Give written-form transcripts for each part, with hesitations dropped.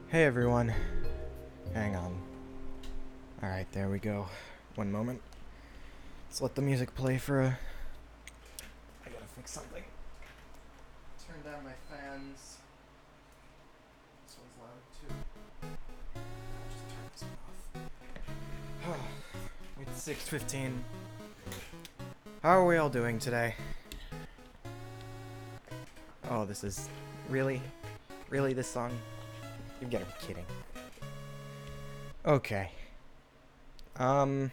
Hey everyone. Hang on. Alright, there we go. One moment. Let's let the music play for a... I gotta fix something. Turn down my fans. This one's loud too. I'll just turn this one off. It's 6:15. How are we all doing today? Oh, this is... Really? Really, this song? You've got to be kidding. Okay. I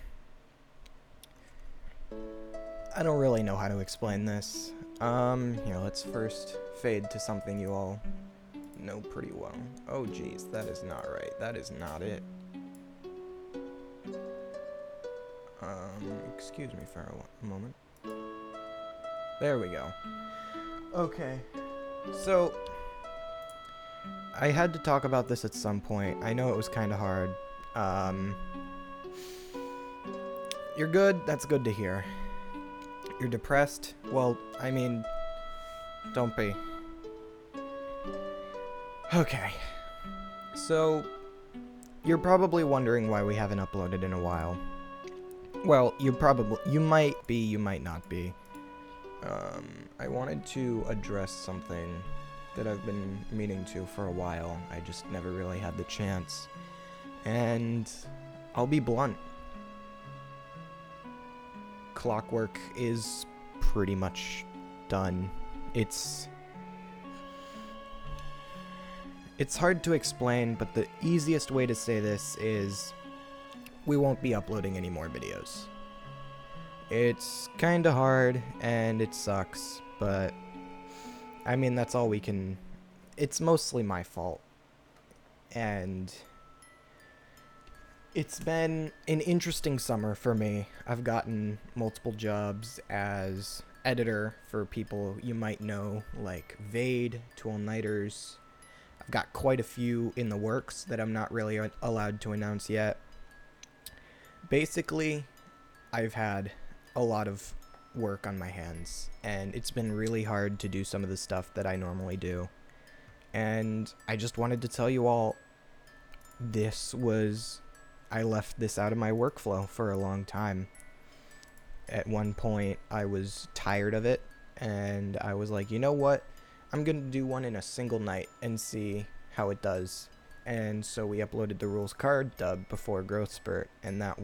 don't really know how to explain this. Let's first fade to something you all know pretty well. Oh geez, that is not right. That is not it. Excuse me for a moment. There we go. Okay. So, I had to talk about this at some point. I know it was kind of hard. You're good? That's good to hear. You're depressed? Well, I mean, don't be. Okay. So, you're probably wondering why we haven't uploaded in a while. Well, you might be, you might not be. I wanted to address something that I've been meaning to for a while. I just never really had the chance. And I'll be blunt. Clockwork is pretty much done. It's hard to explain, but the easiest way to say this is we won't be uploading any more videos. It's kinda hard and it sucks, but I mean, that's all we can. It's mostly my fault. And it's been an interesting summer for me. I've gotten multiple jobs as editor for people you might know, like Vade, Tool Nighters. I've got quite a few in the works that I'm not really allowed to announce yet. Basically, I've had a lot of work on my hands, and it's been really hard to do some of the stuff that I normally do. And I just wanted to tell you all, I left this out of my workflow for a long time. At one point, I was tired of it, and I was like, you know what? I'm gonna do one in a single night and see how it does. And so we uploaded the rules card dub before Growth Spurt, and that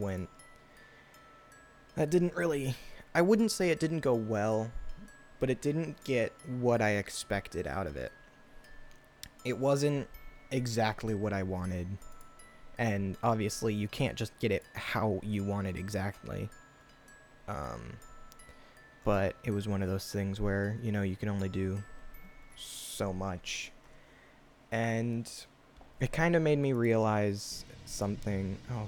didn't really, I wouldn't say it didn't go well, but it didn't get what I expected out of it. It wasn't exactly what I wanted, and obviously you can't just get it how you want it exactly. But it was one of those things where, you know, you can only do so much. And it kind of made me realize something. Oh,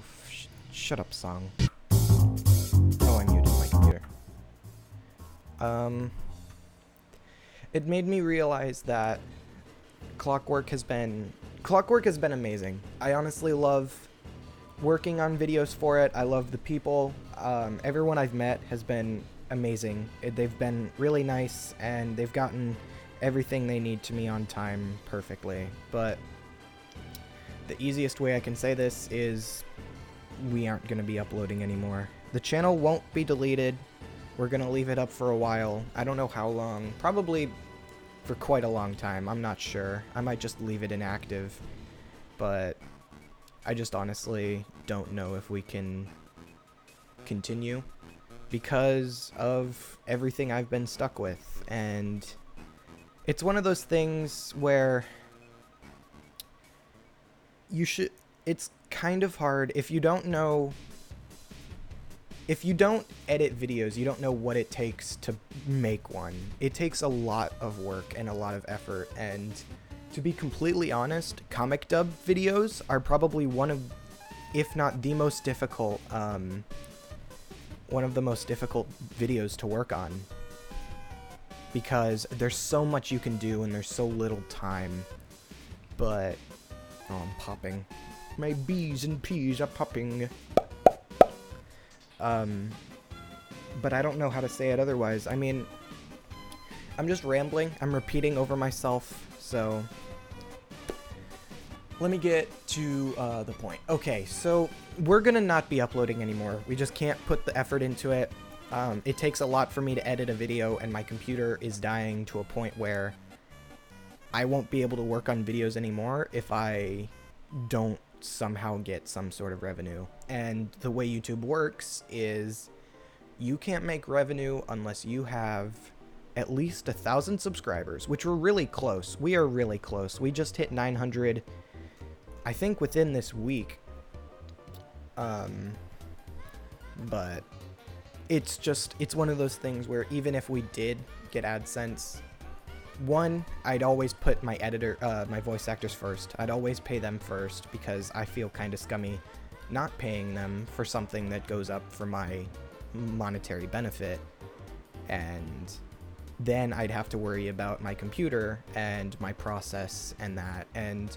shut up, song. Oh, I muted my computer. It made me realize that Clockwork has been amazing. I honestly love working on videos for it. I love the people. Everyone I've met has been amazing. They've been really nice, and they've gotten everything they need to me on time perfectly. But the easiest way I can say this is we aren't going to be uploading anymore. The channel won't be deleted. We're going to leave it up for a while. I don't know how long. Probably for quite a long time. I'm not sure. I might just leave it inactive. But I just honestly don't know if we can continue because of everything I've been stuck with. And it's one of those things where it's kind of hard if you don't edit videos, you don't know what it takes to make one. It takes a lot of work and a lot of effort, and to be completely honest, comic dub videos are probably one of, if not the most difficult, one of the most difficult videos to work on. Because there's so much you can do and there's so little time. But, oh, I'm popping. My B's and P's are popping. But I don't know how to say it otherwise. I mean, I'm just rambling. I'm repeating over myself, so let me get to the point. Okay, so we're gonna not be uploading anymore. We just can't put the effort into it. It takes a lot for me to edit a video, and my computer is dying to a point where I won't be able to work on videos anymore if I don't somehow get some sort of revenue. And the way YouTube works is you can't make revenue unless you have at least 1,000 subscribers, which we're really close. We are really close. We just hit 900, I think, within this week. But it's one of those things where even if we did get AdSense, one, I'd always put my my voice actors first. I'd always pay them first because I feel kind of scummy not paying them for something that goes up for my monetary benefit. And then I'd have to worry about my computer and my process and that. And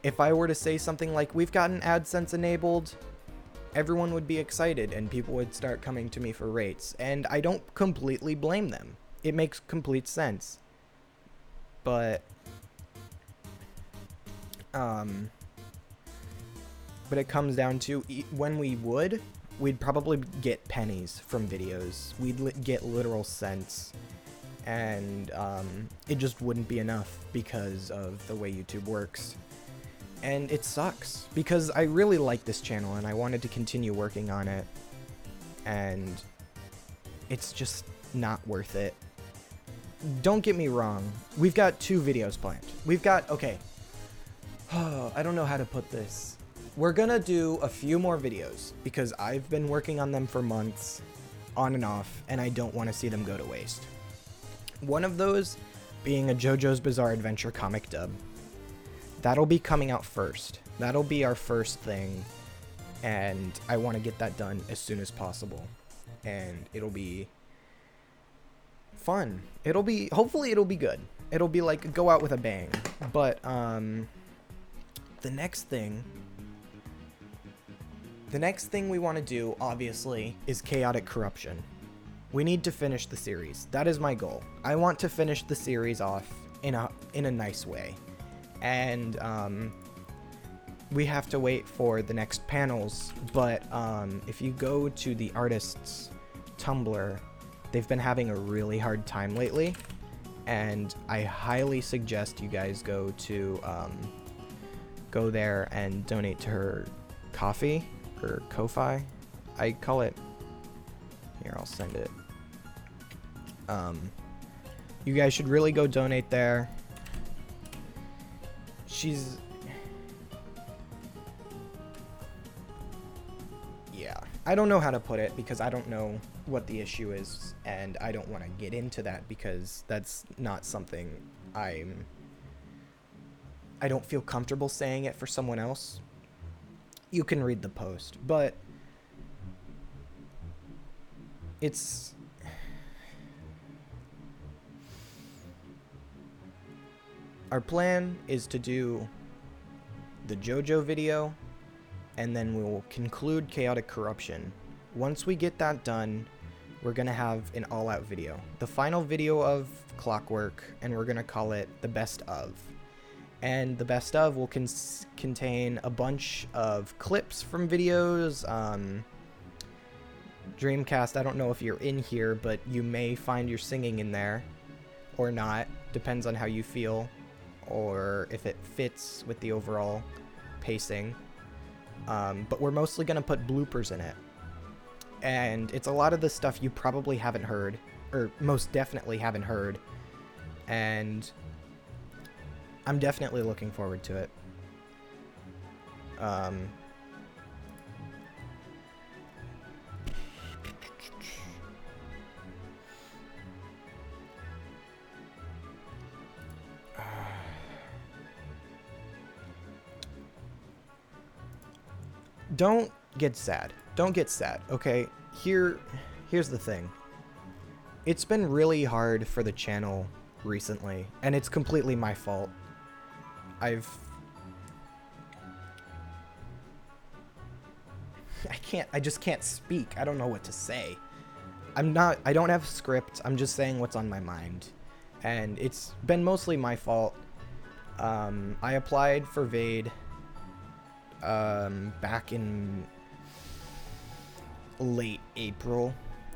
if I were to say something like, we've gotten AdSense enabled, everyone would be excited and people would start coming to me for rates. And I don't completely blame them. It makes complete sense. But it comes down to, when we'd probably get pennies from videos. We'd get literal cents. And it just wouldn't be enough because of the way YouTube works. And it sucks, because I really like this channel and I wanted to continue working on it. And it's just not worth it. Don't get me wrong. We've got 2 videos planned. Okay. I don't know how to put this. We're gonna do a few more videos because I've been working on them for months, on and off, and I don't want to see them go to waste. One of those being a JoJo's Bizarre Adventure comic dub. That'll be coming out first. That'll be our first thing, and I want to get that done as soon as possible. And it'll be fun. Hopefully it'll be good. It'll be like go out with a bang. But the next thing we want to do, obviously, is Chaotic Corruption. We need to finish the series. That is my goal. I want to finish the series off in a nice way. And we have to wait for the next panels, but if you go to the artist's Tumblr, they've been having a really hard time lately, and I highly suggest you guys go there and donate to her Ko-fi, or Ko-fi. I call it, here, I'll send it. You guys should really go donate there. Yeah, I don't know how to put it because I don't know what the issue is, and I don't want to get into that because that's not something I don't feel comfortable saying it for someone else. You can read the post, but it's our plan is to do the JoJo video, and then we'll conclude Chaotic Corruption. Once we get that done, we're gonna have an all-out video. The final video of Clockwork, and we're gonna call it the Best Of. And the Best Of will contain a bunch of clips from videos. Dreamcast, I don't know if you're in here, but you may find your singing in there, or not. Depends on how you feel, or if it fits with the overall pacing. But we're mostly going to put bloopers in it. And it's a lot of the stuff you probably haven't heard, or most definitely haven't heard. And I'm definitely looking forward to it. Don't get sad. Don't get sad, okay? Here's the thing. It's been really hard for the channel recently, and it's completely my fault. I just can't speak. I don't know what to say. I don't have a script. I'm just saying what's on my mind. And it's been mostly my fault. I applied for VADE back in late April,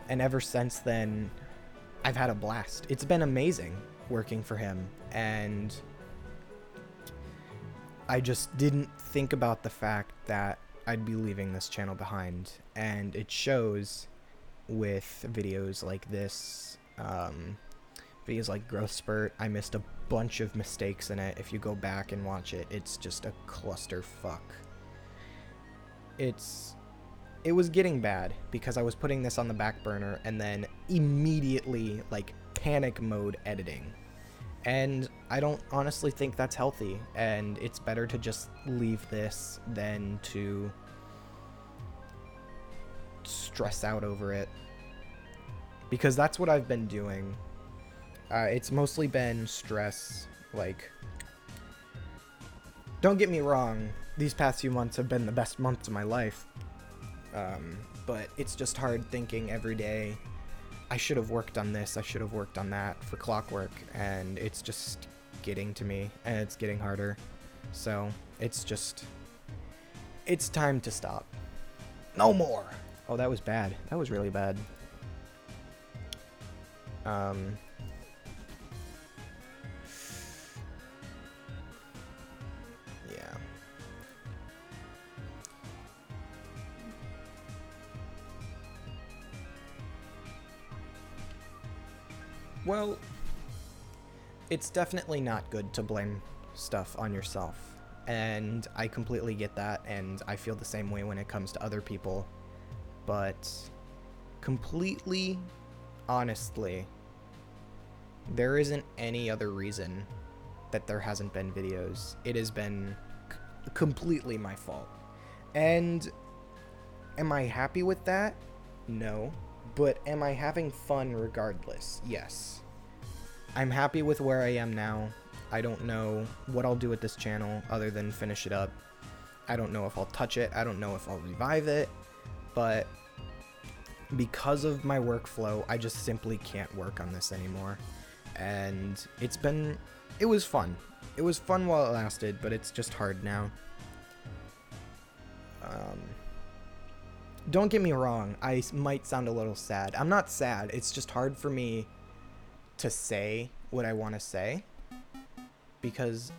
and ever since then I've had a blast. It's been amazing working for him, and I just didn't think about the fact that I'd be leaving this channel behind, and it shows with videos like this, videos like Growth Spurt. I missed a bunch of mistakes in it. If you go back and watch it, it's just a clusterfuck. It was getting bad because I was putting this on the back burner and then immediately, like, panic mode editing. And I don't honestly think that's healthy, and it's better to just leave this than to stress out over it. because that's what I've been doing. It's mostly been stress. Like, don't get me wrong, these past few months have been the best months of my life. But it's just hard thinking every day, I should have worked on this, I should have worked on that for Clockwork, and it's just getting to me, and it's getting harder. So, it's time to stop. No more! Oh, that was bad. That was really bad. Yeah. Well, it's definitely not good to blame stuff on yourself. And I completely get that, and I feel the same way when it comes to other people. But completely, honestly, there isn't any other reason that there hasn't been videos. It has been completely my fault. And am I happy with that? No. But am I having fun regardless? Yes. I'm happy with where I am now. I don't know what I'll do with this channel other than finish it up. I don't know if I'll touch it. I don't know if I'll revive it. But because of my workflow, I just simply can't work on this anymore. And it was fun. It was fun while it lasted, but it's just hard now. Don't get me wrong, I might sound a little sad. I'm not sad, it's just hard for me to say what I want to say. Because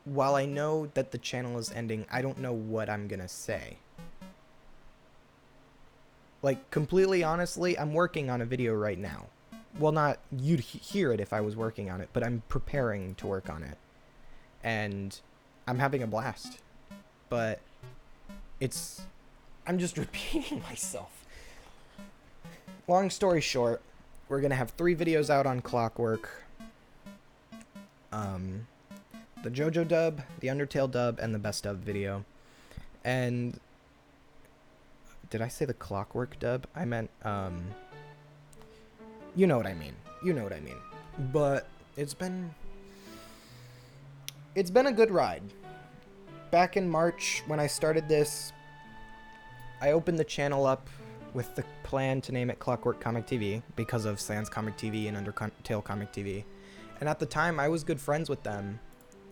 while I know that the channel is ending, I don't know what I'm gonna say. Like, completely honestly, I'm working on a video right now. Well, not, you'd hear it if I was working on it, but I'm preparing to work on it. And I'm having a blast. But I'm just repeating myself. Long story short, we're gonna have 3 videos out on Clockwork. The JoJo dub, the Undertale dub, and the best of video. And did I say the Clockwork dub? I meant, you know what I mean. You know what I mean. But it's been a good ride. Back in March, when I started this, I opened the channel up with the plan to name it Clockwork Comic TV because of Sans Comic TV and Undertale Comic TV. And at the time, I was good friends with them.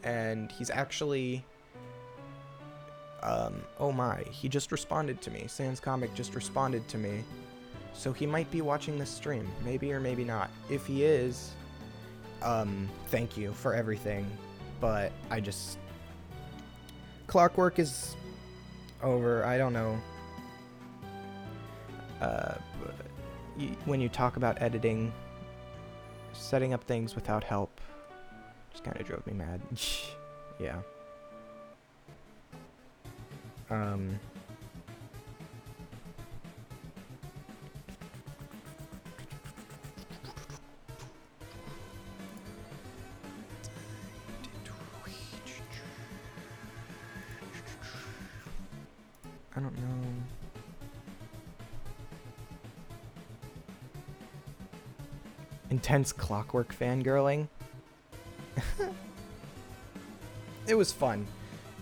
And he's actually... oh my, he just responded to me. Sans Comic just responded to me. So he might be watching this stream. Maybe or maybe not. If he is, thank you for everything. But Clockwork is over. I don't know. When you talk about editing, setting up things without help, just kind of drove me mad. Yeah. I don't know. Intense Clockwork fangirling. It was fun.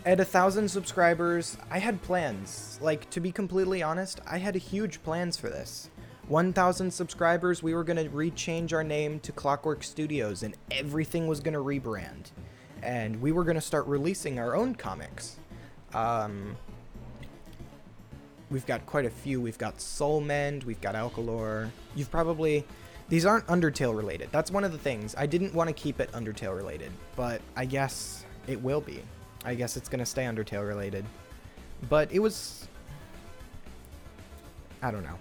At 1,000 subscribers, I had plans. Like, to be completely honest, I had huge plans for this. 1,000 subscribers, we were going to rechange our name to Clockwork Studios, and everything was going to rebrand. And we were going to start releasing our own comics. We've got quite a few. We've got Soulmend, we've got Alkalor. These aren't Undertale related. That's one of the things. I didn't want to keep it Undertale related, but I guess it will be. I guess it's going to stay Undertale related. But it was... I don't know.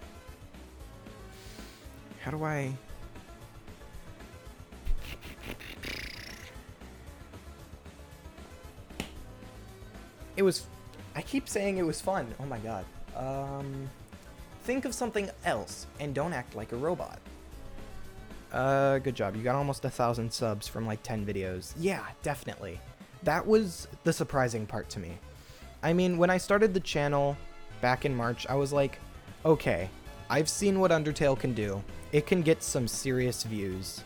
How do I... It was... I keep saying it was fun. Oh my god. Think of something else and don't act like a robot. Good job. You got almost 1,000 subs from like 10 videos. Yeah, definitely. That was the surprising part to me. I mean, when I started the channel back in March, I was like, okay, I've seen what Undertale can do. It can get some serious views.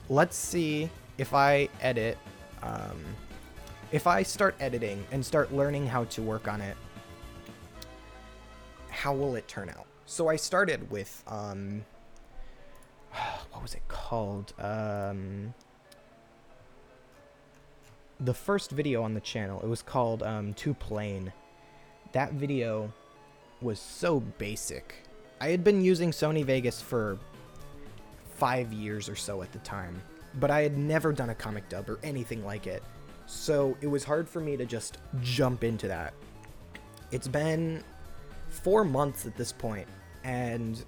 Let's see if I edit, if I start editing and start learning how to work on it, how will it turn out? So I started with, what was it called? The first video on the channel, it was called, Too Plain. That video was so basic. I had been using Sony Vegas for 5 years or so at the time, but I had never done a comic dub or anything like it. So it was hard for me to just jump into that. It's been 4 months at this point, and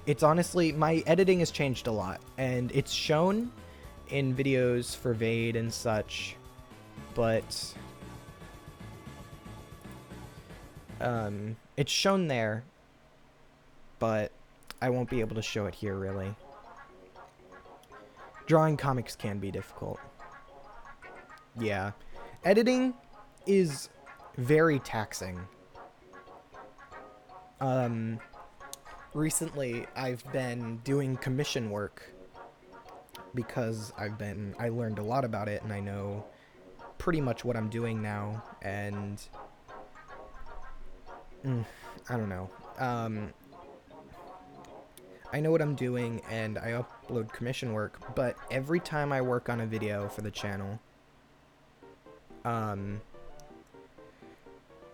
it's honestly, my editing has changed a lot, and it's shown in videos for Vade and such, but it's shown there, but I won't be able to show it here, really. Drawing comics can be difficult. Yeah. Editing is very taxing. Recently, I've been doing commission work because I learned a lot about it, and I know pretty much what I'm doing now, and I don't know. I know what I'm doing, and I upload commission work, but every time I work on a video for the channel,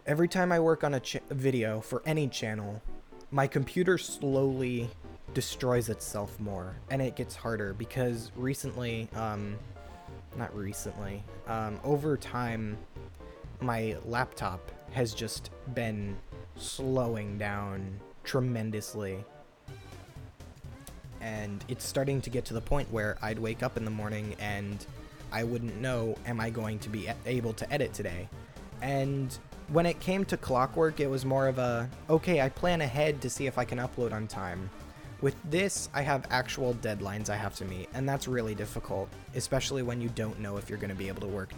every time I work on a video for any channel, my computer slowly destroys itself more, and it gets harder because recently, not recently, over time, my laptop has just been slowing down tremendously. And it's starting to get to the point where I'd wake up in the morning and I wouldn't know, am I going to be able to edit today? And when it came to Clockwork, it was more of a, okay, I plan ahead to see if I can upload on time. With this, I have actual deadlines I have to meet, and that's really difficult, especially when you don't know if you're going to be able to work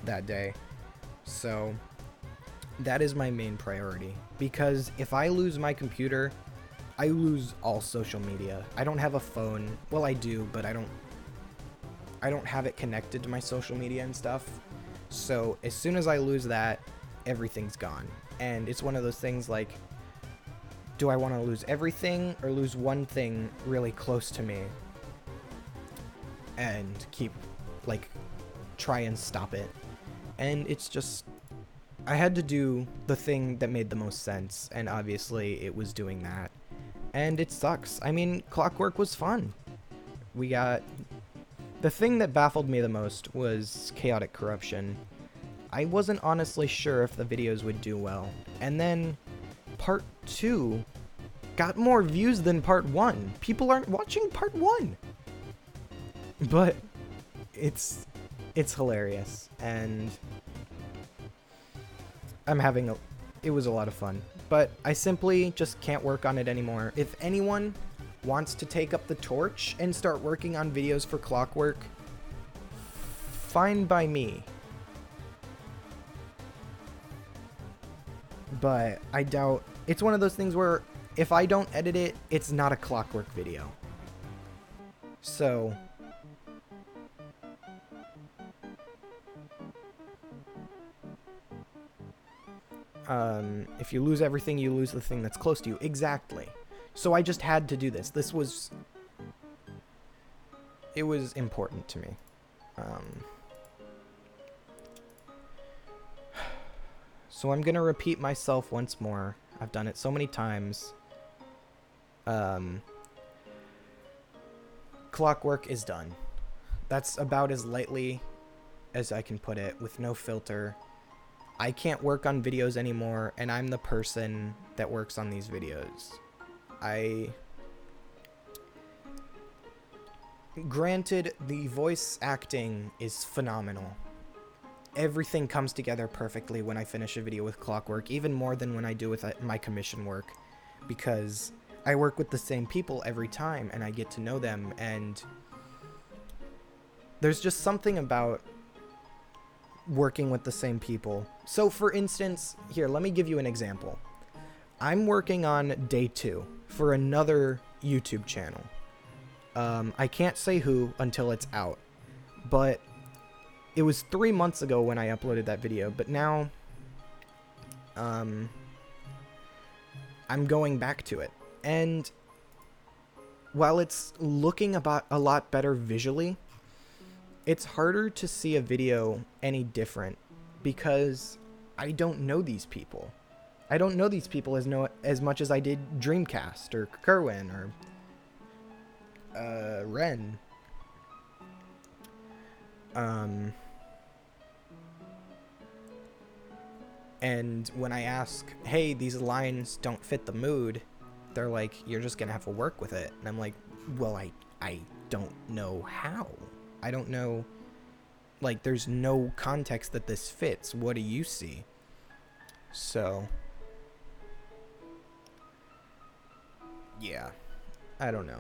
that day. So that is my main priority, because if I lose my computer, I lose all social media. I don't have a phone. Well, I do, but I don't have it connected to my social media and stuff. So as soon as I lose that, everything's gone. And it's one of those things like, do I want to lose everything or lose one thing really close to me and keep, like, try and stop it? And it's just, I had to do the thing that made the most sense, and obviously it was doing that. And it sucks. I mean, Clockwork was fun. We got... The thing that baffled me the most was Chaotic Corruption. I wasn't honestly sure if the videos would do well. And then Part 2 got more views than Part 1. People aren't watching Part 1. But it's hilarious. And it was a lot of fun. But I simply just can't work on it anymore. If anyone wants to take up the torch and start working on videos for Clockwork, fine by me. But I doubt... It's one of those things where if I don't edit it, it's not a Clockwork video. So... if you lose everything, you lose the thing that's close to you. Exactly. So I just had to do this. It was important to me. So I'm gonna repeat myself once more. I've done it so many times. Clockwork is done. That's about as lightly as I can put it, with no filter. I can't work on videos anymore, and I'm the person that works on these videos. Granted, the voice acting is phenomenal. Everything comes together perfectly when I finish a video with Clockwork, even more than when I do with my commission work, because I work with the same people every time, and I get to know them, and there's just something about working with the same people. So for instance, here, let me give you an example. I'm working on day 2 for another YouTube channel. I can't say who until it's out, but it was 3 months ago when I uploaded that video, but now I'm going back to it. And while it's looking about a lot better visually, it's harder to see a video any different because I don't know these people. I don't know these people as much as I did Dreamcast or Kerwin or Ren. And when I ask, hey, these lines don't fit the mood, they're like, you're just gonna have to work with it. And I'm like, well, I don't know how. I don't know, like, there's no context that this fits. What do you see? So, yeah, I don't know.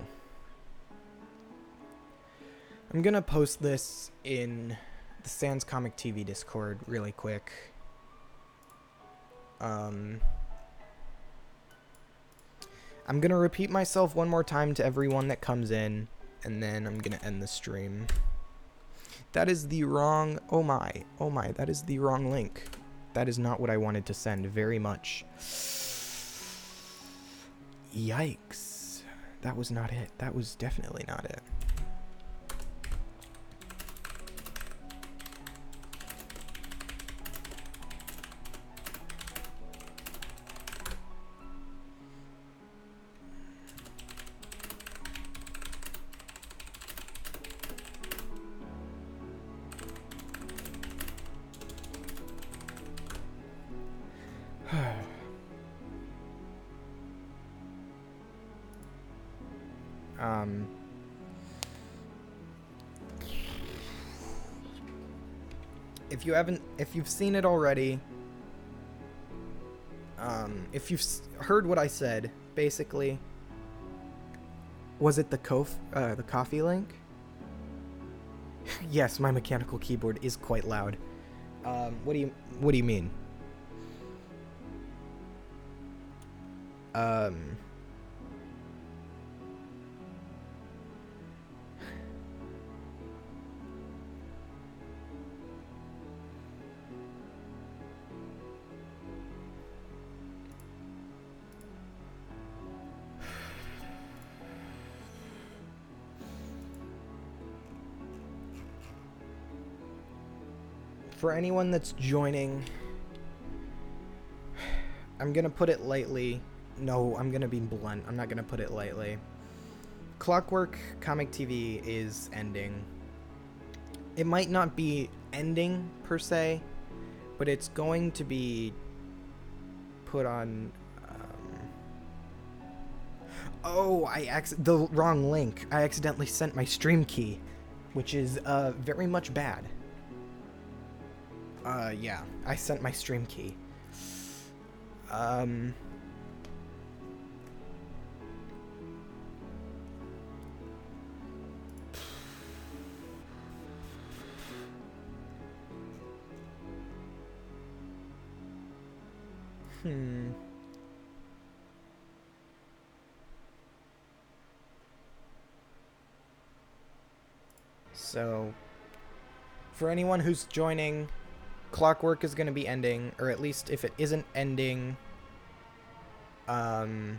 I'm gonna post this in the Sans Comic TV Discord really quick. I'm gonna repeat myself one more time to everyone that comes in, and then I'm gonna end the stream. That is the wrong... Oh my, that is the wrong link. That is not what I wanted to send very much. Yikes. That was not it. That was definitely not it. If you've seen it already, if you've heard what I said, basically, was it the coffee link? Yes, my mechanical keyboard is quite loud. What do you mean? For anyone that's joining, I'm gonna put it lightly. No, I'm gonna be blunt. I'm not gonna put it lightly. Clockwork Comic TV is ending. It might not be ending per se, but it's going to be put on. Oh, the wrong link. I accidentally sent my stream key, which is very much bad. Yeah, I sent my stream key. So, for anyone who's joining, Clockwork is going to be ending, or at least if it isn't ending, we're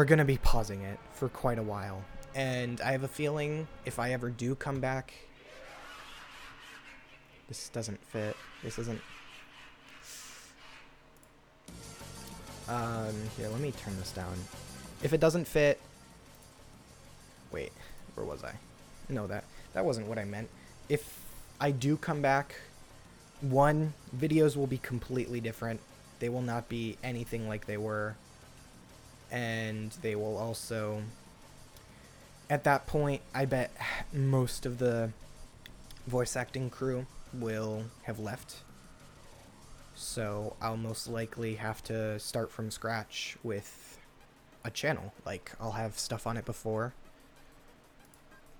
going to be pausing it for quite a while. And I have a feeling if I ever do come back... This doesn't fit. This isn't... Here, let me turn this down. If it doesn't fit... Wait, where was I? No, that wasn't what I meant. If I do come back... One, videos will be completely different. They will not be anything like they were. And they will also... At that point, I bet most of the voice acting crew will have left. So I'll most likely have to start from scratch with a channel. Like, I'll have stuff on it before,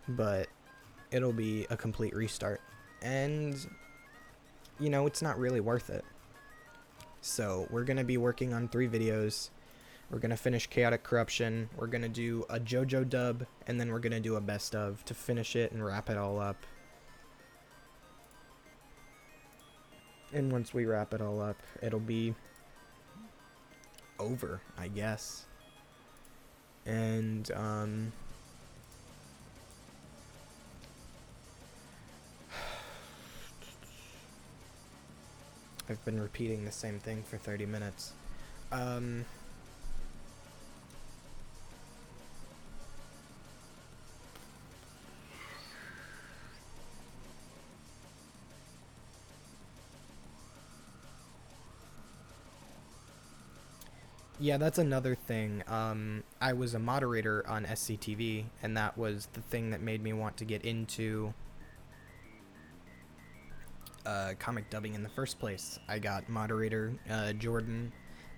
but it'll be a complete restart. And... you know, it's not really worth it. So we're going to be working on 3 videos. We're going to finish Chaotic Corruption. We're going to do a JoJo dub, and then we're going to do a best of to finish it and wrap it all up. And once we wrap it all up, it'll be over, I guess. And, I've been repeating the same thing for 30 minutes. Yeah, that's another thing. I was a moderator on SCTV, and that was the thing that made me want to get into comic dubbing in the first place. I got moderator Jordan,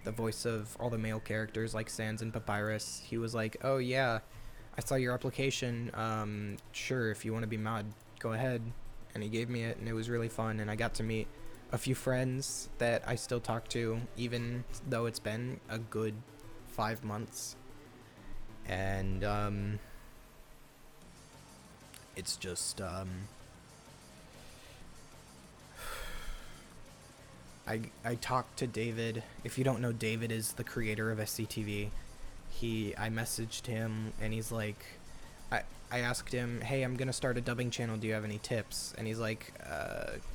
the voice of all the male characters like Sans and Papyrus. He was like, "Oh yeah, I saw your application. Sure, if you want to be mod, go ahead." And he gave me it, and it was really fun. And I got to meet a few friends that I still talk to, even though it's been a good 5 months. And it's just I talked to David. If you don't know, David is the creator of SCTV. I messaged him, and he's like, I asked him, "Hey, I'm gonna start a dubbing channel. Do you have any tips?" And he's like,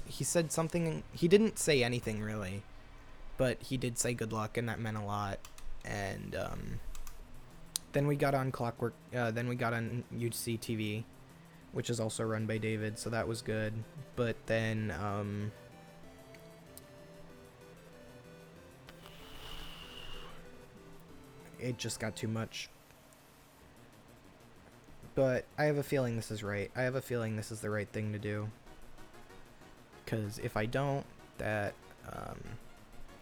he said something. He didn't say anything really, but he did say good luck, and that meant a lot. And then we got on Clockwork. Then we got on UCTV, which is also run by David, so that was good. But then it just got too much. But I have a feeling this is right. I have a feeling this is the right thing to do. Because if I don't, that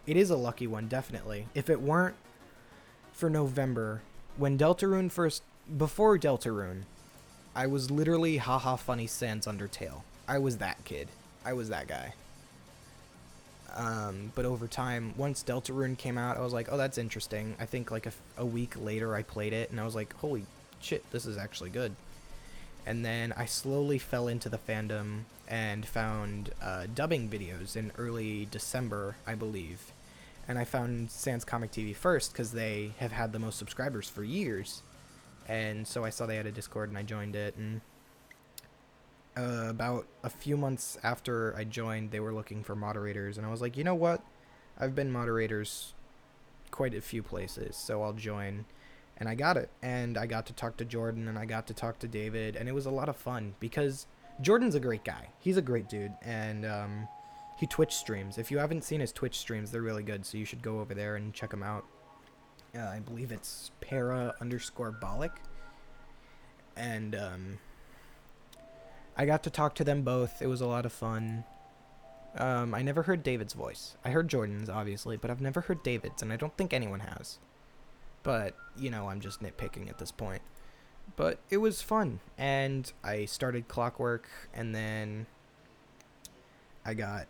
it is a lucky one, definitely. If it weren't for November, when Deltarune first, before Deltarune, I was literally haha funny sans Undertale. I was that kid. I was that guy. But over time, once Deltarune came out, I was like, oh, that's interesting. I think like a week later I played it, and I was like, holy shit, this is actually good. And then I slowly fell into the fandom and found dubbing videos in early December, I believe. And I found Sans Comic TV first because they have had the most subscribers for years. And so I saw they had a Discord, and I joined it. And about a few months after I joined, they were looking for moderators. And I was like, you know what? I've been moderators quite a few places, so I'll join. And I got it, and I got to talk to Jordan, and I got to talk to David, and it was a lot of fun, because Jordan's a great guy. He's a great dude, and he Twitch streams. If you haven't seen his Twitch streams, they're really good, so you should go over there and check them out. I believe it's para_Bolic, and I got to talk to them both. It was a lot of fun. I never heard David's voice. I heard Jordan's, obviously, but I've never heard David's, and I don't think anyone has. But, you know, I'm just nitpicking at this point. But it was fun, and I started Clockwork, and then I got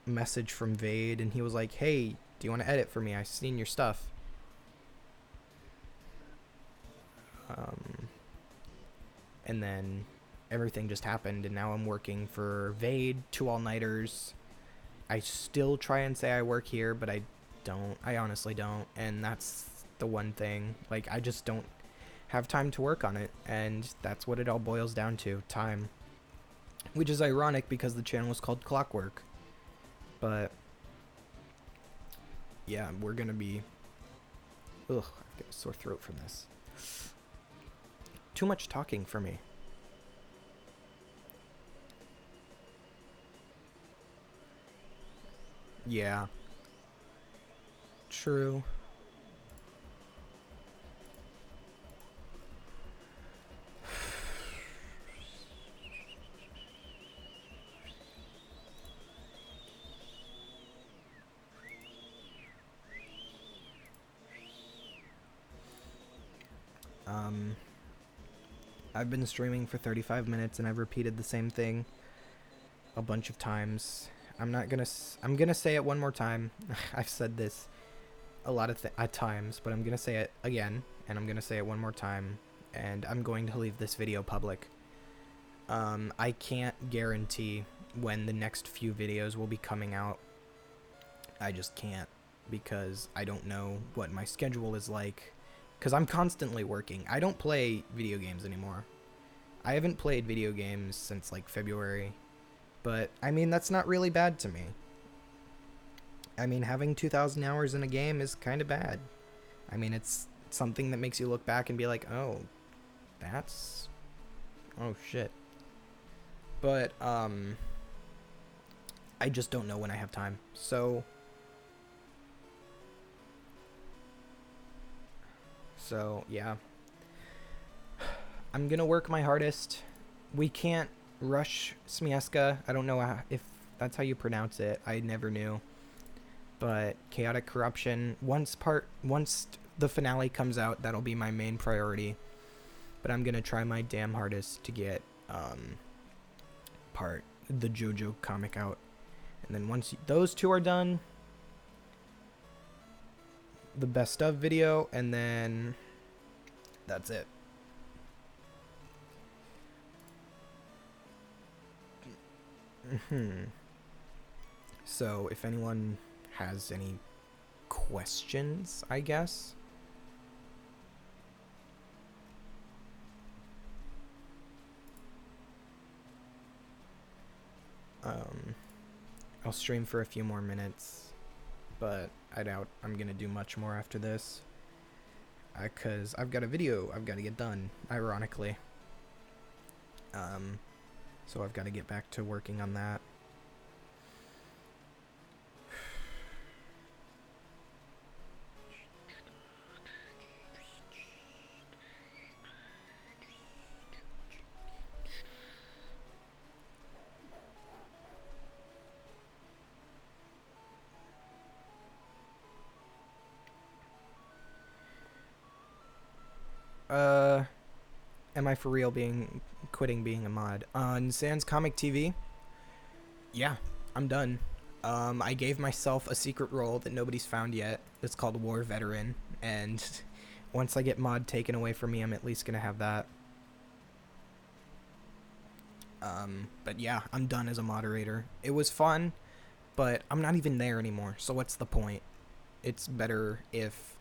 a message from Vade, and he was like, hey, do you want to edit for me? I've seen your stuff. And then everything just happened, and now I'm working for Vade, 2 all-nighters. I still try and say I work here, but I don't. I honestly don't, and that's the one thing. Like, I just don't have time to work on it, and that's what it all boils down to, time. Which is ironic because the channel is called Clockwork. But yeah, we're gonna be... Ugh, I've got a sore throat from this. Too much talking for me. Yeah. True. I've been streaming for 35 minutes and I've repeated the same thing a bunch of times. I'm gonna say it one more time. I've said this a lot of at times, but I'm gonna say it again, and I'm gonna say it one more time, and I'm going to leave this video public. I can't guarantee when the next few videos will be coming out. I just can't, because I don't know what my schedule is like, because I'm constantly working. I don't play video games anymore. I haven't played video games since like February, but I mean, that's not really bad to me. I mean, having 2,000 hours in a game is kind of bad. I mean, it's something that makes you look back and be like, oh, that's... oh, shit. But, I just don't know when I have time. So, yeah. I'm gonna work my hardest. We can't rush Smieska. I don't know if that's how you pronounce it. I never knew. But Chaotic Corruption, once the finale comes out, that'll be my main priority. But I'm gonna try my damn hardest to get the JoJo comic out. And then once those two are done, the best of video, and then that's it. So if anyone has any questions, I guess. I'll stream for a few more minutes, but I doubt I'm gonna do much more after this, because I've got a video I've got to get done, ironically. So I've got to get back to working on that. Am I for real quitting being a mod? On Sans Comic TV? Yeah, I'm done. I gave myself a secret role that nobody's found yet. It's called War Veteran, and once I get mod taken away from me, I'm at least gonna have that. But yeah, I'm done as a moderator. It was fun, but I'm not even there anymore, so what's the point? It's better if,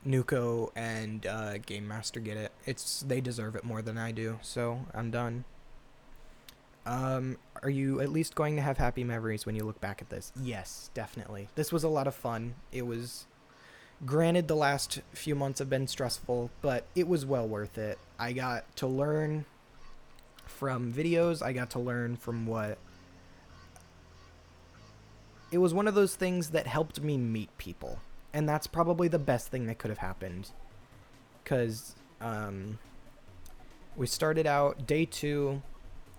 Nuko and Game Master get it. They deserve it more than I do, so I'm done. Are you at least going to have happy memories when you look back at this? Yes, definitely. This was a lot of fun. It was... Granted, the last few months have been stressful, but it was well worth it. I got to learn from videos. I got to learn from what... It was one of those things that helped me meet people. And that's probably the best thing that could have happened. Because, we started out day 2.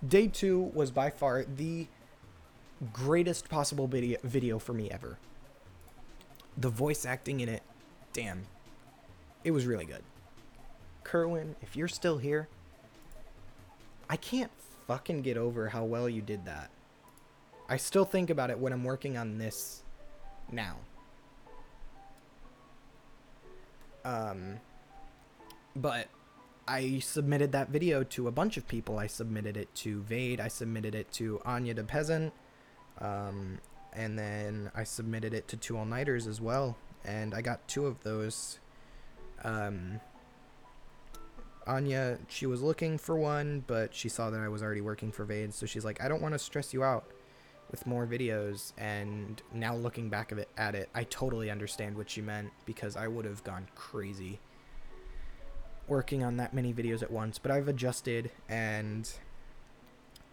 Day 2 was by far the greatest possible video for me ever. The voice acting in it, damn. It was really good. Kerwin, if you're still here, I can't fucking get over how well you did that. I still think about it when I'm working on this now. But I submitted that video to a bunch of people. I submitted it to Vade, I submitted it to Anya the Peasant, and then I submitted it to 2 All-Nighters as well, and I got 2 of those. Anya, she was looking for one, but she saw that I was already working for Vade, so she's like, I don't want to stress you out with more videos. And now looking back at it, I totally understand what she meant, because I would have gone crazy working on that many videos at once. But I've adjusted and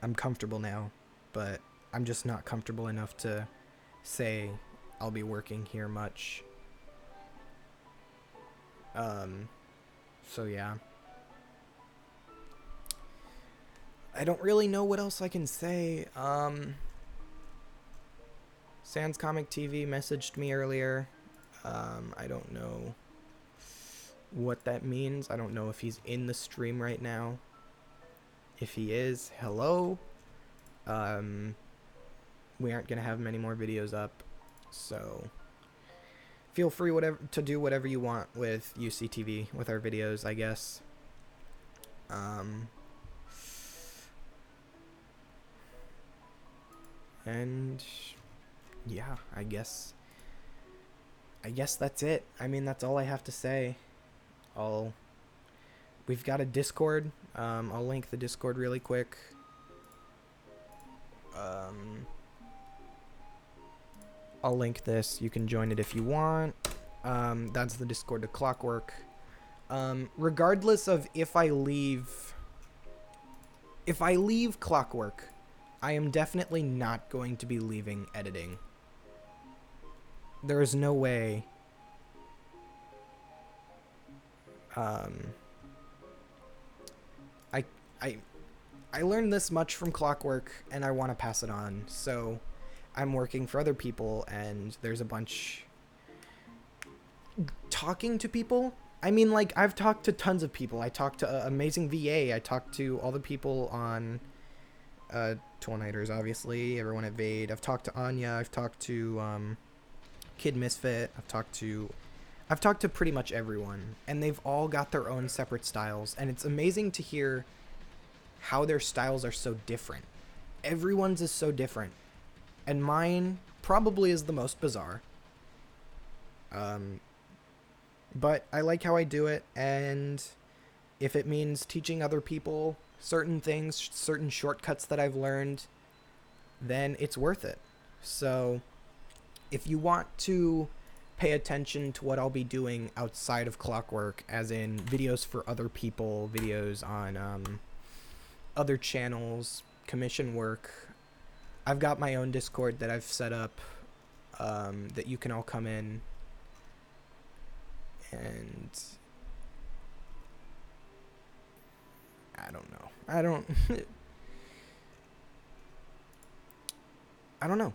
I'm comfortable now, but I'm just not comfortable enough to say I'll be working here much. So yeah, I don't really know what else I can say. Sans Comic TV messaged me earlier. I don't know what that means. I don't know if he's in the stream right now. If he is, hello. we aren't going to have many more videos up. So feel free to do whatever you want with UCTV, with our videos, I guess. And yeah, I guess that's it. I mean, that's all I have to say. We've got a Discord. I'll link the Discord really quick. I'll link this. You can join it if you want. That's the Discord to Clockwork. Regardless of if I leave Clockwork, I am definitely not going to be leaving editing. There is no way. I learned this much from Clockwork, and I want to pass it on. So I'm working for other people, and there's a bunch talking to people. I mean, like, I've talked to tons of people. I talked to Amazing VA. I talked to all the people on Twiniters, obviously. Everyone at Vade. I've talked to Anya. I've talked to Kid Misfit. I've talked to pretty much everyone, and they've all got their own separate styles, and it's amazing to hear how their styles are so different. Everyone's is so different, and mine probably is the most bizarre. But I like how I do it, and if it means teaching other people certain things, certain shortcuts that I've learned, then it's worth it. So if you want to pay attention to what I'll be doing outside of Clockwork, as in videos for other people, videos on other channels, commission work, I've got my own Discord that I've set up that you can all come in, and I don't know. I don't know.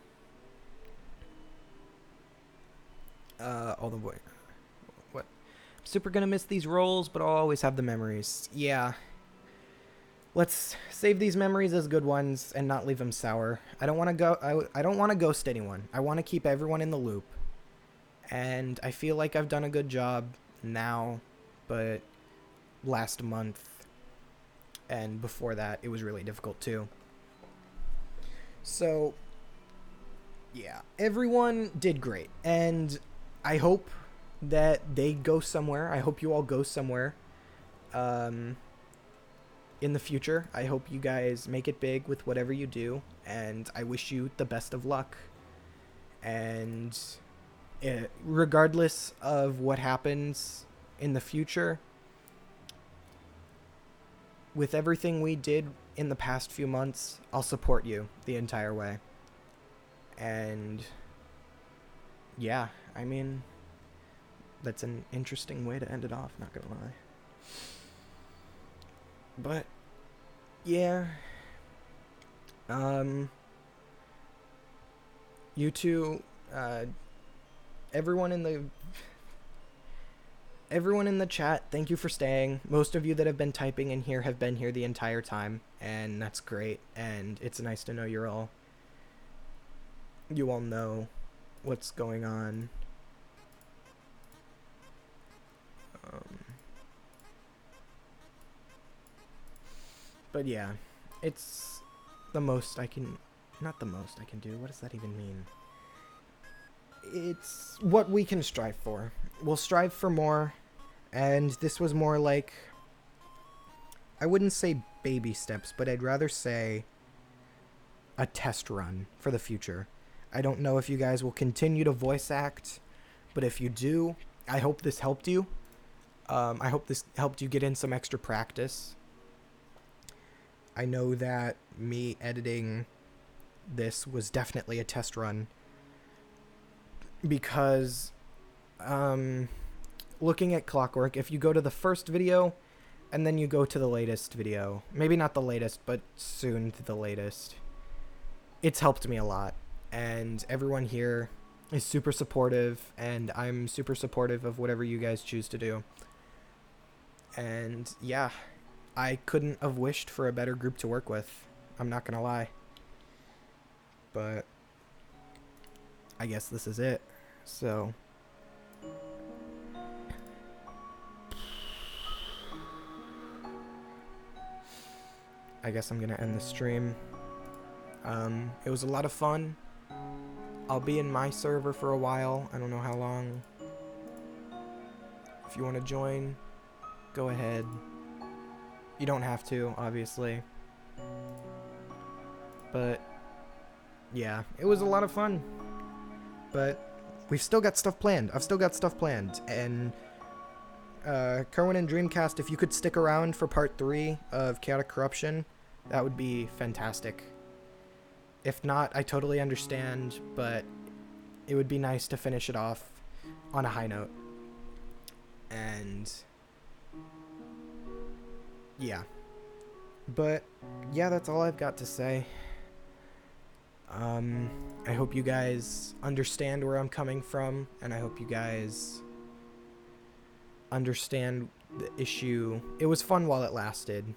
All the boy. What? Super gonna miss these rolls, but I'll always have the memories. Yeah. Let's save these memories as good ones and not leave them sour. I don't want to go. I don't want to ghost anyone. I want to keep everyone in the loop. And I feel like I've done a good job now, but last month and before that, it was really difficult too. So, yeah, everyone did great, and I hope that they go somewhere. I hope you all go somewhere. In the future, I hope you guys make it big with whatever you do, and I wish you the best of luck. And regardless of what happens in the future, with everything we did in the past few months, I'll support you the entire way. And yeah, I mean, that's an interesting way to end it off, not gonna lie. But yeah, you two, everyone in the chat, thank you for staying. Most of you that have been typing in here have been here the entire time, and that's great. And it's nice to know you all know what's going on. But yeah, it's the most I can, not the most I can do. What does that even mean? It's what we can strive for. We'll strive for more, and this was more like, I wouldn't say baby steps, but I'd rather say a test run for the future. I don't know if you guys will continue to voice act, but if you do, I hope this helped you. I hope this helped you get in some extra practice. I know that me editing this was definitely a test run, because looking at Clockwork, if you go to the first video and then you go to the latest video, maybe not the latest, but soon to the latest, it's helped me a lot. And everyone here is super supportive, and I'm super supportive of whatever you guys choose to do. And yeah, I couldn't have wished for a better group to work with. I'm not gonna lie. But I guess this is it. So I guess I'm gonna end the stream. It was a lot of fun. I'll be in my server for a while. I don't know how long. If you want to join, go ahead. You don't have to, obviously. But yeah, it was a lot of fun. But we've still got stuff planned. I've still got stuff planned. And Kerwin and Dreamcast, if you could stick around for part 3 of Chaotic Corruption, that would be fantastic. If not, I totally understand, but it would be nice to finish it off on a high note. And yeah. But yeah, that's all I've got to say. I hope you guys understand where I'm coming from, and I hope you guys understand the issue. It was fun while it lasted.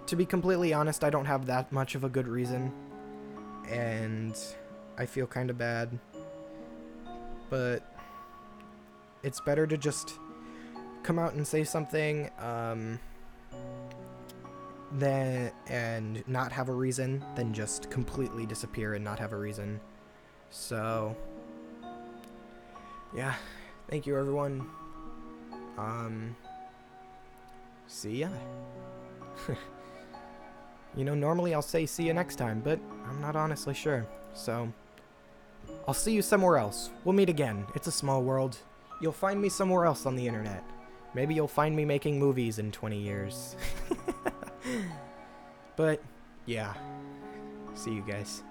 To be completely honest, I don't have that much of a good reason, and I feel kind of bad. But it's better to just come out and say something, and not have a reason than just completely disappear and not have a reason. So yeah, thank you everyone. See ya. You know, normally I'll say see you next time, but I'm not honestly sure. So I'll see you somewhere else. We'll meet again. It's a small world. You'll find me somewhere else on the internet. Maybe you'll find me making movies in 20 years. But yeah, see you guys.